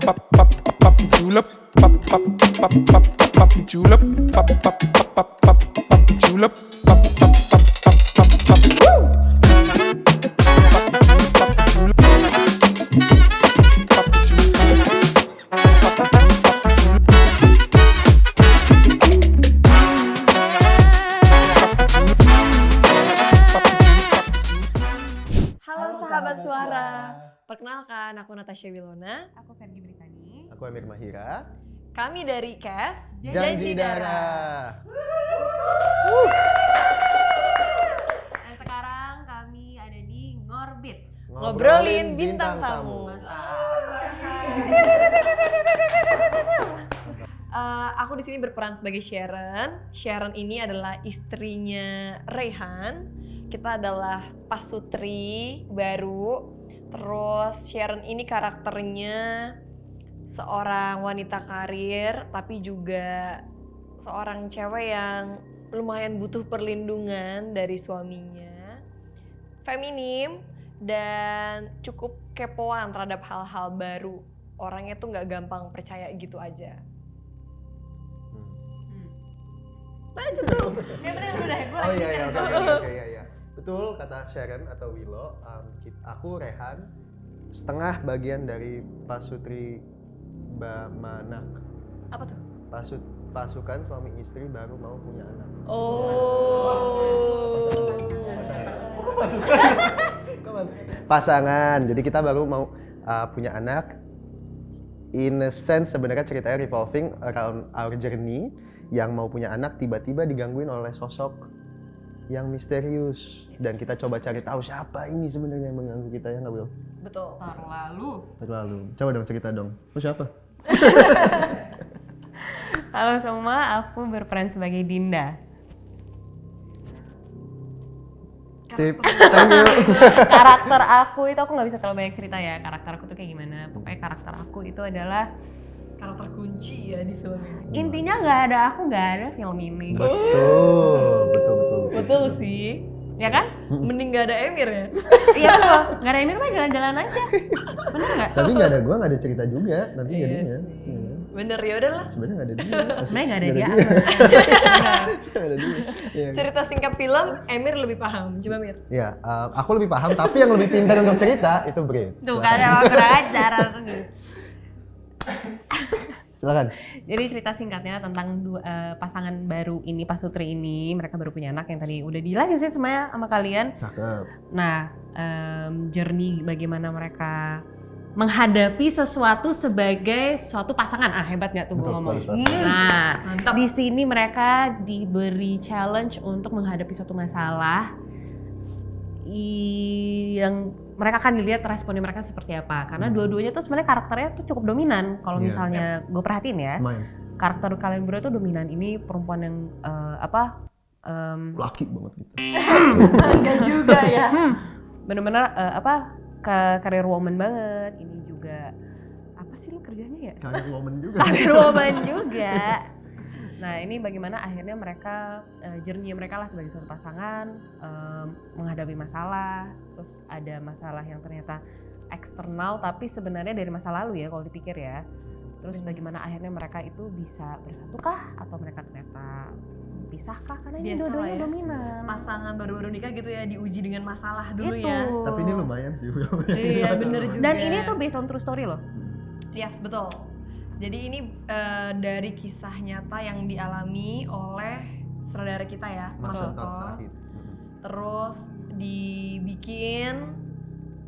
julep, papi julep, papi julep, Halo sahabat suara, perkenalkan aku Natasha Wilona. Aku Fergie Britani. Aku Amir Mahira. Kami dari CAS Janji Darah. Dan sekarang kami ada di Ngorbit. Ngobrolin bintang tamu. Aku di sini berperan sebagai Sharon. Sharon ini adalah istrinya Reyhan. Kita adalah pasutri baru. Terus Sharon ini karakternya seorang wanita karir, tapi juga seorang cewek yang lumayan butuh perlindungan dari suaminya. Feminim dan cukup kepoan terhadap hal-hal baru. Orangnya tuh nggak gampang percaya gitu aja. Lanjut tuh. Ya bener udah, gue Oh lanjutin iya, aja. iya. Betul kata Sharon atau Willow. Aku Rehan, setengah bagian dari pasutri Bamanak. Apa tuh? Pasukan suami istri baru mau punya anak. Oh. Pasangan. Jadi kita baru mau punya anak. In a sense sebenarnya ceritanya revolving around our journey. Yang mau punya anak tiba-tiba digangguin oleh sosok yang misterius. Dan kita coba cari tahu siapa ini sebenarnya yang mengganggu kita, ya nggak, Will? Betul. Terlalu. Coba dong cerita dong. Lu siapa? Halo semua, aku berperan sebagai Dinda. Sip. Thank you. Karakter aku itu aku nggak bisa terlalu banyak cerita ya. Karakter aku tuh kayak gimana? Pokoknya karakter aku itu adalah Karakter kunci ya di film ini. intinya nggak ada film ini. Betul. Betul sih. Ya kan? Mending gak ada Emir ya. Iya betul. Nggak ada Emir mah jalan-jalan aja. Bener nggak? Tapi nggak ada gua, nggak ada cerita juga nanti Iya jadinya. sih. Iya. Bener, ya udahlah. Sebenarnya nggak ada dia. Sebenarnya nggak ada dia. Nggak ada dia. Iya. Cerita singkat film, Emir lebih paham. Coba Mir. Ya, aku lebih paham, tapi yang lebih pintar untuk cerita itu Brit. Tuh kan ada kurang ajar. Silakan. Jadi cerita singkatnya tentang pasangan baru ini, pasutri ini, mereka baru punya anak yang tadi udah dijelasin sih semuanya sama kalian. Cakep. Nah, journey bagaimana mereka menghadapi sesuatu sebagai suatu pasangan. Hebat nggak tuh gue Betul, ngomong? bagus. Nah, Mantap. di sini mereka diberi challenge untuk menghadapi suatu masalah yang mereka akan dilihat responnya mereka seperti apa. Karena dua-duanya tuh sebenarnya karakternya tuh cukup dominan. Kalau Iya. misalnya gue perhatiin ya, Main. karakter kalian berdua tuh dominan. Ini perempuan yang Laki banget gitu. Enggak juga ya. bener-bener career woman banget. Ini juga apa sih lu kerjanya ya? Karir woman juga. Career woman juga. Nah ini bagaimana akhirnya mereka journey mereka lah sebagai suatu pasangan menghadapi masalah. Terus ada masalah yang ternyata eksternal tapi sebenarnya dari masa lalu ya kalau dipikir ya. Terus bagaimana akhirnya mereka itu bisa bersatukah atau mereka ternyata pisahkah karena ini Biasa lah dua-duanya ya. dominan. Pasangan baru-baru nikah gitu ya, diuji dengan masalah dulu Itu. ya. Tapi ini lumayan sih. Iya, bener juga. Dan ini tuh based on true story loh. Yes, betul. Jadi ini dari kisah nyata yang dialami oleh saudara kita ya, Mas Mas Soto. Sahid. Terus dibikin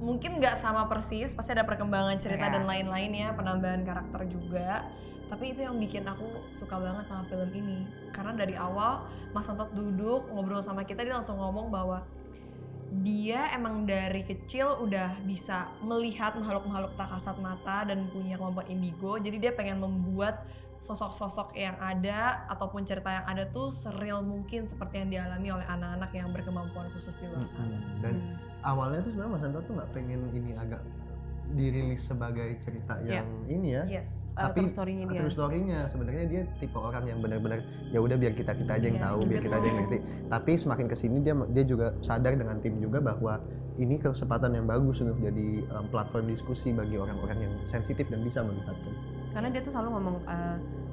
mungkin nggak sama persis, pasti ada perkembangan cerita Iya. dan lain-lainnya, penambahan karakter juga. Tapi itu yang bikin aku suka banget sama film ini. Karena dari awal Mas Antot duduk ngobrol sama kita, dia langsung ngomong bahwa dia emang dari kecil udah bisa melihat makhluk-makhluk tak kasat mata dan punya kemampuan indigo. Jadi dia pengen membuat sosok-sosok yang ada ataupun cerita yang ada tuh seril mungkin seperti yang dialami oleh anak-anak yang berkemampuan khusus di luar sana. Dan awalnya tuh sebenarnya Mas Anto tuh nggak pengen ini agak dirilis sebagai cerita yang ini ya. Yes. Tapi true story-nya dia. true story-nya sebenarnya dia tipe orang yang benar-benar ya udah biar kita aja yang tahu, biar kita aja yang ngerti. Tapi semakin kesini dia juga sadar dengan tim juga bahwa ini kesempatan yang bagus untuk jadi platform diskusi bagi orang-orang yang sensitif dan bisa melihatkan. Karena dia tuh selalu ngomong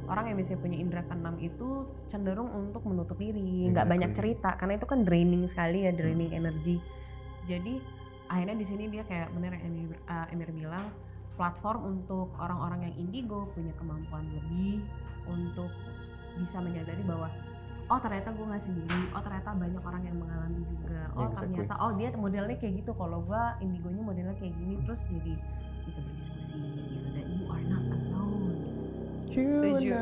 orang yang biasanya punya indera keenam itu cenderung untuk menutup diri, nggak banyak cerita karena itu kan draining sekali ya, draining energi. Jadi akhirnya di sini dia kayak bener yang Emir bilang, platform untuk orang-orang yang indigo punya kemampuan lebih untuk bisa menyadari bahwa oh ternyata gue nggak sendiri, oh ternyata banyak orang yang mengalami juga, oh ternyata oh dia modelnya kayak gitu, kalau gue indigonya modelnya kayak gini, terus jadi bisa berdiskusi gitu, dan you are not alone. Setuju.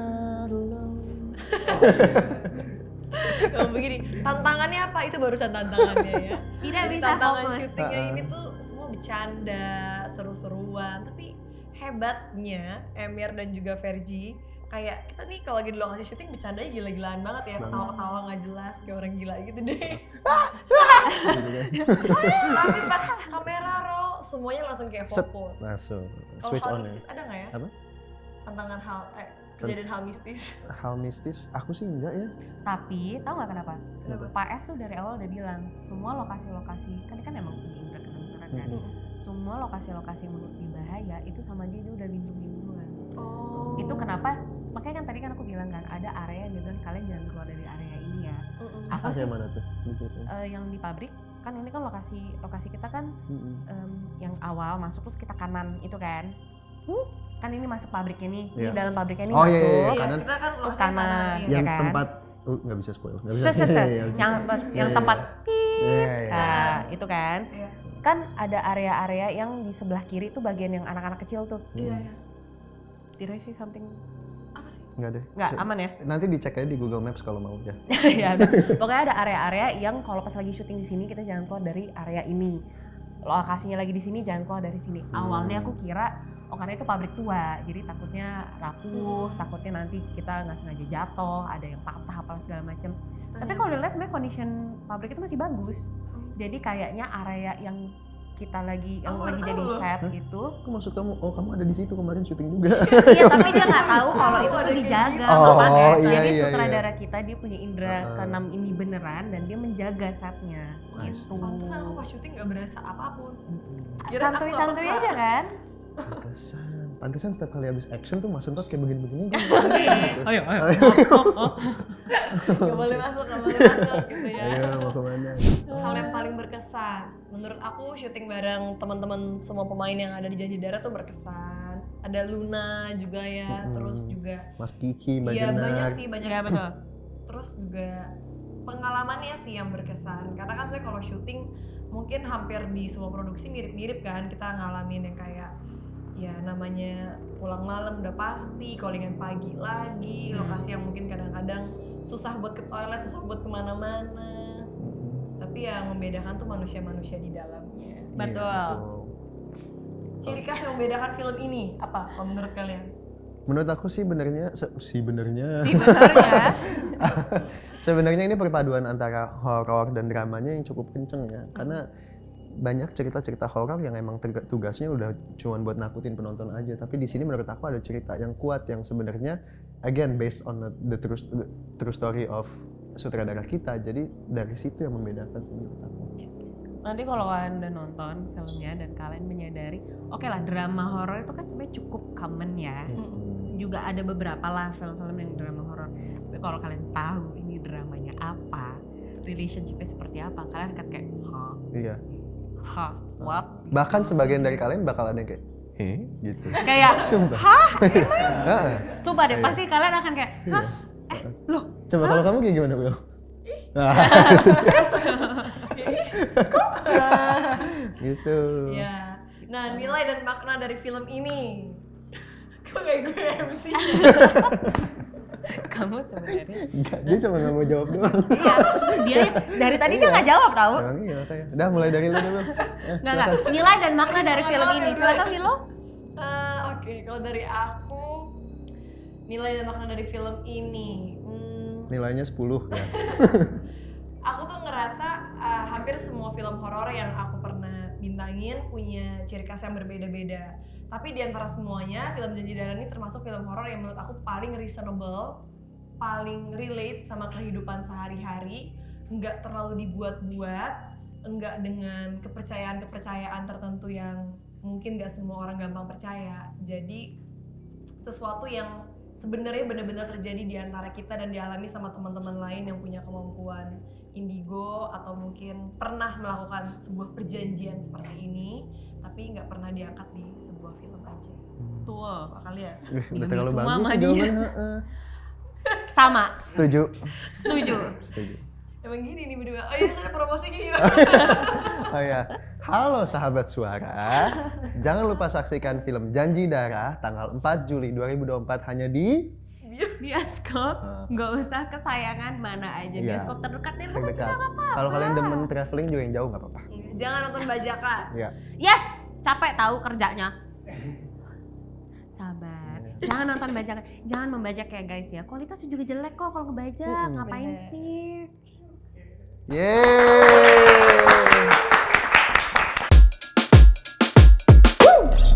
Kalau begini, tantangannya apa? Itu barusan tantangannya ya. Tidak Jadi bisa tantangan fokus. syutingnya ini tuh semua bercanda, seru-seruan. Tapi hebatnya Emir dan juga Fergie, kayak kita nih kalau lagi di lokasi syuting bercandanya gila-gilaan banget ya. Ketawa-ketawa nggak jelas, kayak orang gila gitu deh. Tapi pas kamera roll, semuanya langsung kayak fokus. Langsung Kalau switch hal on ya. mistis ada nggak ya? Apa? Tantangan kejadian hal mistis. Hal mistis, aku sih enggak ya. Tapi tahu nggak kenapa? Kenapa? Pak S tuh dari awal udah bilang semua lokasi-lokasi kan emang punya indera keenam kan. Semua lokasi-lokasi yang menurut dia bahaya itu sama dia udah lindungin duluan. Oh. Itu kenapa? Makanya kan tadi kan aku bilang kan ada area yang dia bilang kalian jangan keluar dari area ini ya. Aku sih Yang mana tuh? yang di pabrik kan ini kan lokasi kita kan yang awal masuk terus kita kanan itu kan. Kan ini masuk pabriknya nih, ini dalam pabriknya ini Oh, masuk. iya, kanan. Kita kan Terus kanan. ya. Yang kan? tempat nggak bisa spoil. Nggak bisa. yang tempat Iya. nah itu kan. Iya. Kan ada area-area yang di sebelah kiri tuh bagian yang anak-anak kecil tuh. Iya, iya. Did I say something? Apa sih? Nggak deh. Nggak, aman ya? Nanti dicek aja di Google Maps kalau mau ya. Ya, pokoknya ada area-area yang kalau pas lagi syuting di sini kita jangan keluar dari area ini. Lokasinya lagi di sini jangan keluar dari sini. Awalnya aku kira karena itu pabrik tua, jadi takutnya rapuh, takutnya nanti kita nggak sengaja jatuh, ada yang patah apa segala macem. Tapi kalau dilihat sebenarnya condition pabrik itu masih bagus. Jadi kayaknya area yang kita lagi jadi set itu. Aku maksud kamu, kamu ada di situ kemarin syuting juga. Iya, tapi dia nggak tahu kalau itu tuh dijaga. Jadi sutradara kita dia punya indera keenam ini beneran dan dia menjaga setnya. Gitu. Pantesan aku pas syuting nggak berasa apapun. Santuy-santuy aja kan? Pantesan setiap kali habis action tuh Mas Sentot kayak begini-begini. Ayo. Gak boleh masuk gitu ya. Ayo mau kemana? Hal yang paling berkesan, menurut aku syuting bareng teman-teman semua pemain yang ada di Janji Darat tuh berkesan. Ada Luna juga ya, terus juga Mas Kiki, Mbak iya Jenar. banyak sih, banyak. Ya betul. Terus juga pengalamannya sih yang berkesan. Karena kan sebenarnya kalau syuting mungkin hampir di semua produksi mirip-mirip kan, kita ngalamin yang kayak ya namanya pulang malam udah pasti, callingan pagi lagi, lokasi yang mungkin kadang-kadang susah buat ke toilet, susah buat kemana-mana. Tapi yang membedakan tuh manusia-manusia di dalamnya. Betul. Ciri khas yang membedakan film ini apa kalau menurut kalian? Menurut aku sih benernya. Sebenarnya ini perpaduan antara horor dan dramanya yang cukup kenceng ya. Karena banyak cerita-cerita horor yang emang tugasnya udah cuman buat nakutin penonton aja, tapi di sini menurut aku ada cerita yang kuat yang sebenarnya again based on the true story of sutradara kita. Jadi dari situ yang membedakan sih menurut aku. Nanti kalau kalian udah nonton filmnya dan kalian menyadari, oke lah drama horor itu kan sebenarnya cukup common ya. Juga ada beberapa lah film-film yang drama horor. Tapi kalau kalian tahu ini dramanya apa, relationship-nya seperti apa, kalian akan kayak, Iya. what? Bahkan sebagian dari kalian bakal ada yang kayak, gitu. Kayak, Sumpah. sumpah deh, pasti kalian akan kayak, loh? Coba kalau kamu kayak gimana, Bel? Gitu. Ya. Nah, nilai dan makna dari film ini. Kok kayak gue MC? Kamu sebenarnya? Enggak, dia cuma nggak mau jawab doang. Iya, dia dari tadi dia nggak jawab tahu. Emang iya kayak. Udah mulai dari lu dulu. Nggak. Nilai dan makna dari film ini. Silakan Milo. Oke, kalau dari aku nilai dan makna dari film ini. Nilainya 10 ya. Aku tuh ngerasa hampir semua film horor yang aku pernah bintangin punya ciri khas yang berbeda-beda. Tapi di antara semuanya, film Janji Darah ini termasuk film horor yang menurut aku paling reasonable, paling relate sama kehidupan sehari-hari, nggak terlalu dibuat-buat, nggak dengan kepercayaan-kepercayaan tertentu yang mungkin nggak semua orang gampang percaya. Jadi sesuatu yang sebenarnya benar-benar terjadi di antara kita dan dialami sama teman-teman lain yang punya kemampuan indigo atau mungkin pernah melakukan sebuah perjanjian seperti ini tapi nggak pernah diangkat di sebuah film aja. Tuh, kalian. Udah terlalu semua bagus sama sih dia. jawabannya. Sama. Setuju. Setuju. Setuju. Emang gini nih berdua. Oh iya, ada promosinya gimana? Oh ya, halo sahabat suara. Jangan lupa saksikan film Janji Darah tanggal 4 Juli 2024 hanya di Bioskop, nggak usah kesayangan mana aja. Iya. Bioskop terdekat di rumah juga terdekat. nggak apa-apa. Kalau kalian demen traveling juga yang jauh nggak apa-apa. Jangan nonton bajakan. Ya. Yes, capek tahu kerjanya. Sabar. Jangan nonton bajakan. Jangan membajak ya guys ya. Kualitasnya juga jelek kok kalau ngebajak. Ngapain Bener. sih? Yeay.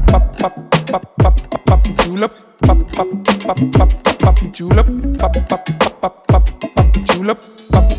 Pop pop pop pop pop julep pop pop pop pop pop julep pop pop pop pop pop julep pop